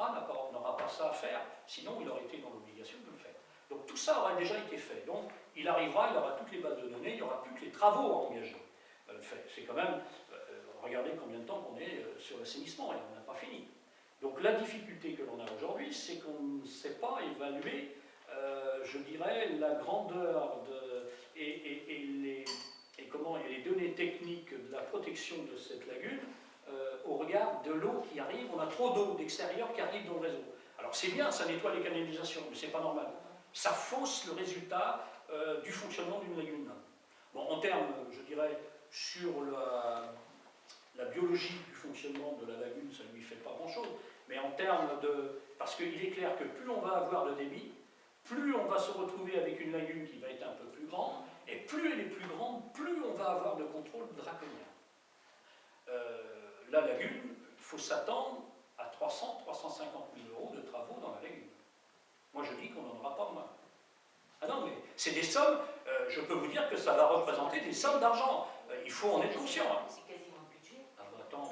contrat n'aura pas ça à faire, sinon il aurait été dans l'obligation de le faire. Donc tout ça aurait déjà été fait. Donc il arrivera, il aura toutes les bases de données, il n'y aura plus que les travaux à engager. C'est quand même, regardez combien de temps qu'on est sur l'assainissement et on n'a pas fini. Donc la difficulté que l'on a aujourd'hui, c'est qu'on ne sait pas évaluer, je dirais, la grandeur et les données techniques de la protection de cette lagune au regard de l'eau qui arrive. On a trop d'eau d'extérieur qui arrive dans le réseau. Alors c'est bien, ça nettoie les canalisations, mais c'est pas normal. Ça fausse le résultat du fonctionnement d'une lagune. Bon, en termes, je dirais, sur la biologie du fonctionnement de la lagune, ça ne lui fait pas grand-chose, mais en termes de... Parce qu'il est clair que plus on va avoir de débit, plus on va se retrouver avec une lagune qui va être un peu plus grande, et plus elle est plus grande, plus on va avoir de contrôle draconien. La lagune, il faut s'attendre à 300 000 à 350 000 euros de travaux dans la lagune. Moi je dis qu'on n'en aura pas moins. Ah non, mais c'est des sommes, je peux vous dire que ça va représenter des sommes d'argent. Il faut en être conscient. C'est quasiment le budget. Ah bah attends,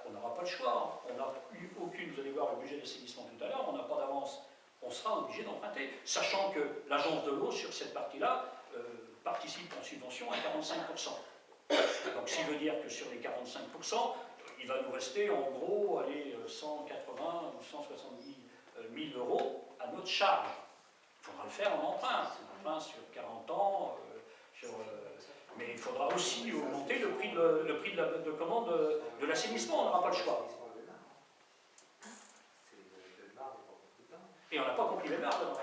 on n'aura pas le choix. On n'a eu aucune, vous allez voir le budget d'assainissement tout à l'heure, on n'a pas d'avance. On sera obligé d'emprunter, sachant que l'agence de l'eau, sur cette partie-là, participe en subvention à 45%. Donc, ce qui veut dire que sur les 45%, il va nous rester en gros, allez, 180 ou 170 000 euros à notre charge. Il faudra le faire en emprunt, sur 40 ans, mais il faudra aussi augmenter le prix de commande de l'assainissement, on n'aura pas le choix. Et on n'a pas compris Belmar dedans.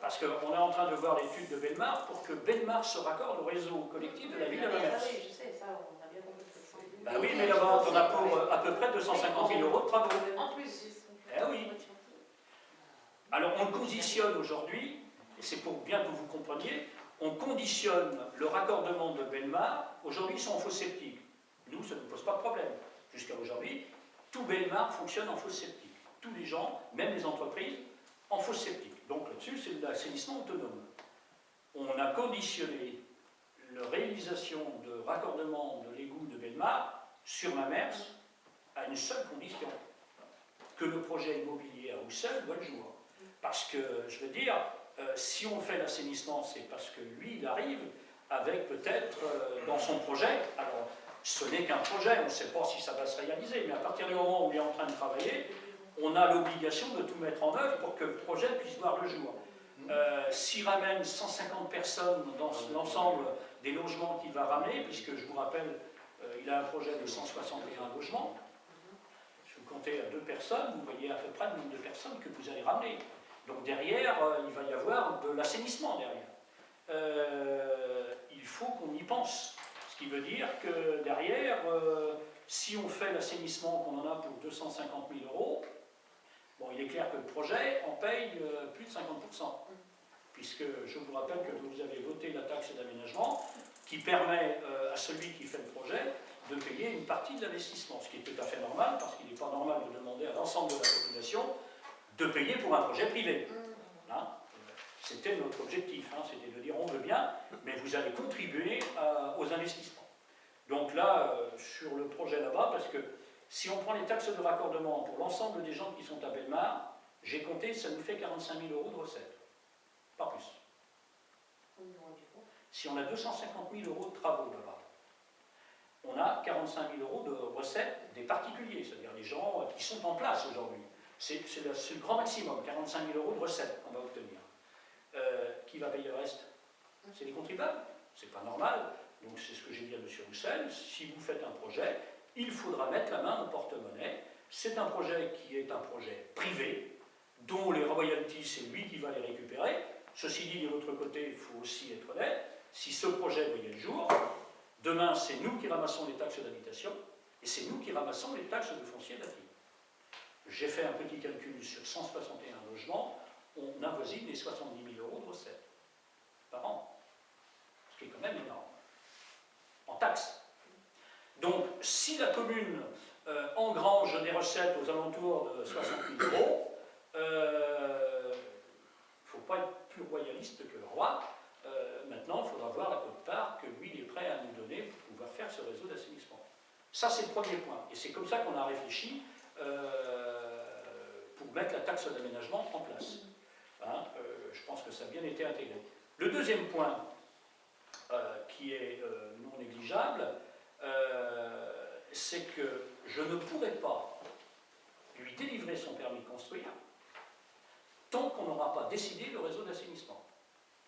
Parce qu'on est en train de voir l'étude de Belmar pour que Belmar se raccorde au réseau collectif de la ville de Mamers. Oui, je sais, ça, on a bien compris. Ben oui, mais là-bas, on a pour à peu près 250 000 euros de travaux. En plus, eh oui. Alors on conditionne aujourd'hui, et c'est pour bien que vous compreniez, on conditionne le raccordement de Belmar. Aujourd'hui, ils sont en fosse septique. Nous, ça ne nous pose pas de problème. Jusqu'à aujourd'hui, tout Belmar fonctionne en fosse septique. Tous les gens, même les entreprises, en fosse septique. Donc là-dessus, c'est de l'assainissement autonome. On a conditionné la réalisation de raccordement de l'égout de Belmar sur Mamers à une seule condition, que le projet immobilier à Roussel voit le jour. Parce que, je veux dire, si on fait l'assainissement, c'est parce que lui, il arrive avec peut-être dans son projet, alors ce n'est qu'un projet, on ne sait pas si ça va se réaliser, mais à partir du moment où il est en train de travailler, on a l'obligation de tout mettre en œuvre pour que le projet puisse voir le jour. S'il ramène 150 personnes dans l'ensemble des logements qu'il va ramener, puisque je vous rappelle, il a un projet de 161 logements, si vous comptez à 2 personnes, vous voyez à peu près le nombre de personnes que vous allez ramener. Donc derrière, il va y avoir de l'assainissement derrière. Il faut qu'on y pense. Ce qui veut dire que derrière, si on fait l'assainissement qu'on en a pour 250 000 euros, bon, il est clair que le projet en paye plus de 50%. Puisque je vous rappelle que vous avez voté la taxe d'aménagement qui permet à celui qui fait le projet de payer une partie de l'investissement. Ce qui est tout à fait normal, parce qu'il n'est pas normal de demander à l'ensemble de la population de payer pour un projet privé. Hein, c'était notre objectif, hein, c'était de dire on veut bien, mais vous allez contribuer aux investissements. Donc là, sur le projet là-bas, parce que si on prend les taxes de raccordement pour l'ensemble des gens qui sont à Belmar, j'ai compté, ça nous fait 45 000 euros de recettes. Pas plus. Si on a 250 000 euros de travaux là-bas, on a 45 000 euros de recettes des particuliers, c'est-à-dire les gens qui sont en place aujourd'hui. C'est le grand maximum, 45 000 euros de recettes qu'on va obtenir. Qui va payer le reste? C'est les contribuables. C'est pas normal. Donc c'est ce que j'ai dit à M. Roussel. Si vous faites un projet, il faudra mettre la main au porte-monnaie. C'est un projet qui est un projet privé, dont les royalties, c'est lui qui va les récupérer. Ceci dit, de l'autre côté, il faut aussi être honnête. Si ce projet voyait le jour, demain, c'est nous qui ramassons les taxes d'habitation et c'est nous qui ramassons les taxes de foncier bâti. J'ai fait un petit calcul sur 161 logements, on avoisine les 70 000 euros de recettes par an, ce qui est quand même énorme, en taxes. Donc, si la commune engrange des recettes aux alentours de 60 000 euros, il ne faut pas être plus royaliste que le roi. Maintenant, il faudra voir la quote-part que lui, il est prêt à nous donner pour pouvoir faire ce réseau d'assainissement. Ça, c'est le premier point. Et c'est comme ça qu'on a réfléchi. mettre la taxe d'aménagement en place. Hein, je pense que ça a bien été intégré. Le deuxième point, qui est non négligeable, c'est que je ne pourrais pas lui délivrer son permis de construire tant qu'on n'aura pas décidé le réseau d'assainissement.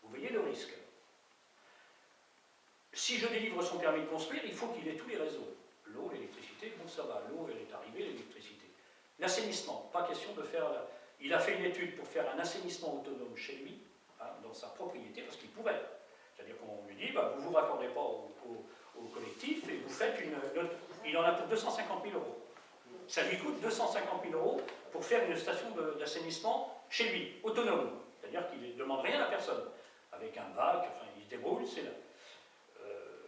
Vous voyez le risque. Si je délivre son permis de construire, il faut qu'il ait tous les réseaux. L'eau, l'électricité, bon ça va, l'eau elle est arrivée, l'électricité. L'assainissement, pas question de faire... Il a fait une étude pour faire un assainissement autonome chez lui, hein, dans sa propriété, parce qu'il pourrait. C'est-à-dire qu'on lui dit, bah, vous ne vous raccordez pas au collectif et vous faites une... Il en a pour 250 000 euros. Ça lui coûte 250 000 euros pour faire une station d'assainissement chez lui, autonome. C'est-à-dire qu'il ne demande rien à personne. Avec un bac, enfin, il se débrouille, c'est là.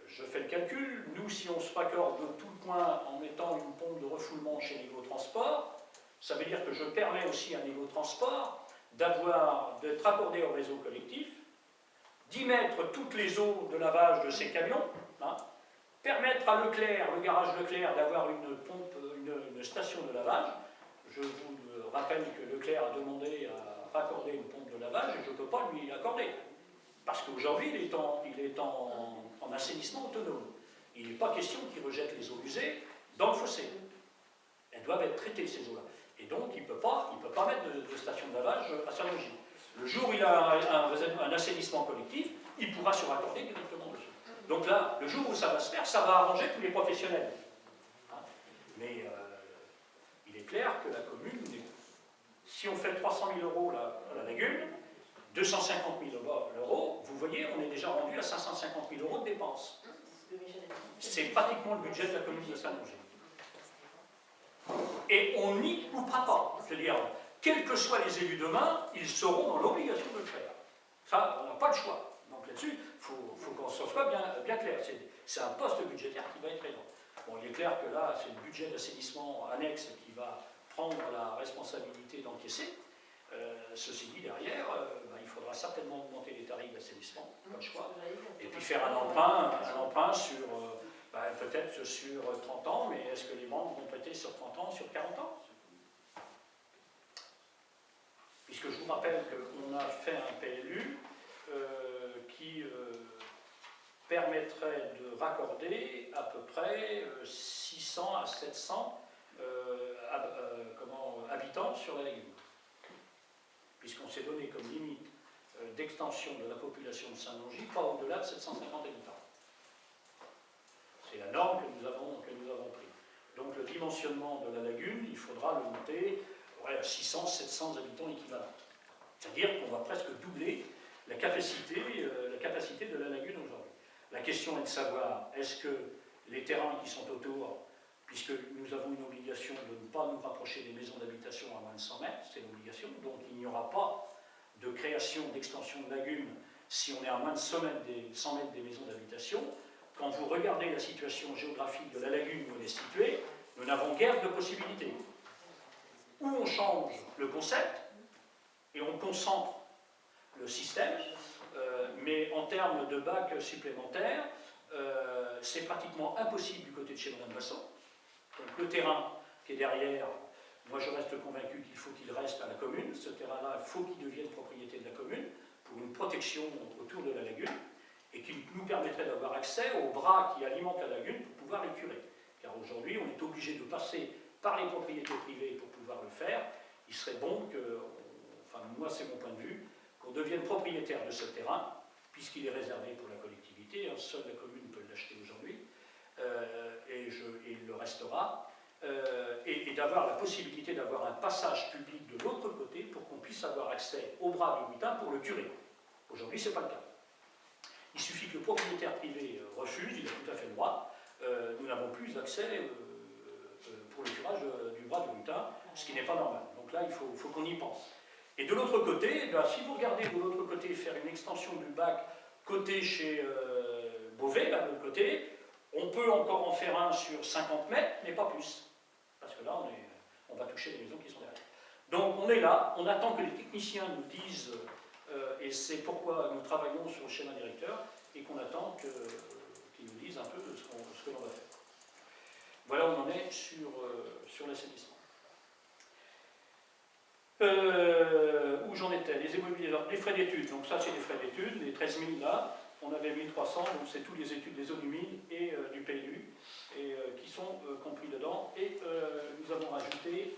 Je fais le calcul, nous, si on se raccorde de tout le point en mettant une pompe de refoulement chez Niveau Transport, ça veut dire que je permets aussi à Niveau Transport d'être accordé au réseau collectif, d'y mettre toutes les eaux de lavage de ces camions, hein, permettre à Leclerc, le garage Leclerc, d'avoir une pompe, une station de lavage. Je vous rappelle que Leclerc a demandé à raccorder une pompe de lavage et je ne peux pas lui accorder. Parce qu'aujourd'hui, il est en assainissement autonome. Il n'est pas question qu'il rejette les eaux usées dans le fossé. Elles doivent être traitées, ces eaux-là. Et donc, il ne peut pas mettre de station de lavage à sa logique. Le jour où il a un assainissement collectif, il pourra se raccorder directement dessus. Donc là, le jour où ça va se faire, ça va arranger tous les professionnels. Hein, mais il est clair que la commune, si on fait 300 000 euros à la lagune, 250 000 euros, vous voyez, on est déjà rendu à 550 000 euros de dépenses. C'est pratiquement le budget de la commune de Saint-Longé. Et on n'y coupera pas. C'est-à-dire, quels que soient les élus demain, ils seront dans l'obligation de le faire. Ça, on n'a pas le choix. Donc là-dessus, il faut qu'on se soit bien clair. C'est un poste budgétaire qui va être énorme. Bon, il est clair que là, c'est le budget d'assainissement annexe qui va prendre la responsabilité d'encaisser. Ceci dit, derrière, il faudra certainement augmenter les tarifs d'assainissement, pas le choix, et puis faire un emprunt sur, peut-être sur 30 ans, mais est-ce que les banques vont prêter sur 30 ans, sur 40 ans? Puisque je vous rappelle qu'on a fait un PLU qui permettrait de raccorder à peu près 600 à 700 habitants sur la lagune. Puisqu'on s'est donné comme limite d'extension de la population de Saint-Longis, pas au-delà de 750 habitants. C'est la norme que nous avons prise. Donc le dimensionnement de la lagune, il faudra le monter à 600, 700 habitants équivalents. C'est-à-dire qu'on va presque doubler la capacité de la lagune aujourd'hui. La question est de savoir, est-ce que les terrains qui sont autour, puisque nous avons une obligation de ne pas nous rapprocher des maisons d'habitation à moins de 100 mètres, c'est l'obligation, donc il n'y aura pas de création, d'extension de lagune si on est à moins de 100 mètres des maisons d'habitation. Quand vous regardez la situation géographique de la lagune où elle est située, nous n'avons guère de possibilités. Ou on change le concept et on concentre le système, mais en termes de bacs supplémentaires, c'est pratiquement impossible du côté de chez Mme Basson. Donc le terrain qui est derrière, moi je reste convaincu qu'il faut qu'il reste à la commune. Ce terrain-là, il faut qu'il devienne propriété de la commune pour une protection autour de la lagune et qui nous permettrait d'avoir accès aux bras qui alimentent la lagune pour pouvoir les curer. Car aujourd'hui, on est obligé de passer par les propriétés privées pour pouvoir le faire. Il serait bon que, enfin moi c'est mon point de vue, qu'on devienne propriétaire de ce terrain, puisqu'il est réservé pour la collectivité, seule la commune peut l'acheter aujourd'hui, et il le restera, et d'avoir la possibilité d'avoir un passage public de l'autre côté pour qu'on puisse avoir accès au bras du butin pour le curer. Aujourd'hui, ce n'est pas le cas. Il suffit que le propriétaire privé refuse, il a tout à fait le droit, nous n'avons plus accès pour le curage du bras du butin, ce qui n'est pas normal. Donc là, il faut qu'on y pense. Et de l'autre côté, si vous regardez de l'autre côté faire une extension du bac côté chez Beauvais, là de l'autre côté, on peut encore en faire un sur 50 mètres, mais pas plus. Parce que là, on va toucher les maisons qui sont derrière. Donc on est là, on attend que les techniciens nous disent, et c'est pourquoi nous travaillons sur le schéma directeur, et qu'on attend qu'ils nous disent un peu ce que l'on va faire. Voilà où on en est sur l'assainissement. Où j'en étais, les immobiliers, les frais d'études, donc ça c'est les frais d'études, les 13 000 là, on avait 1300, donc c'est tous les études des zones humides et du PLU, et, qui sont compris dedans, et nous avons rajouté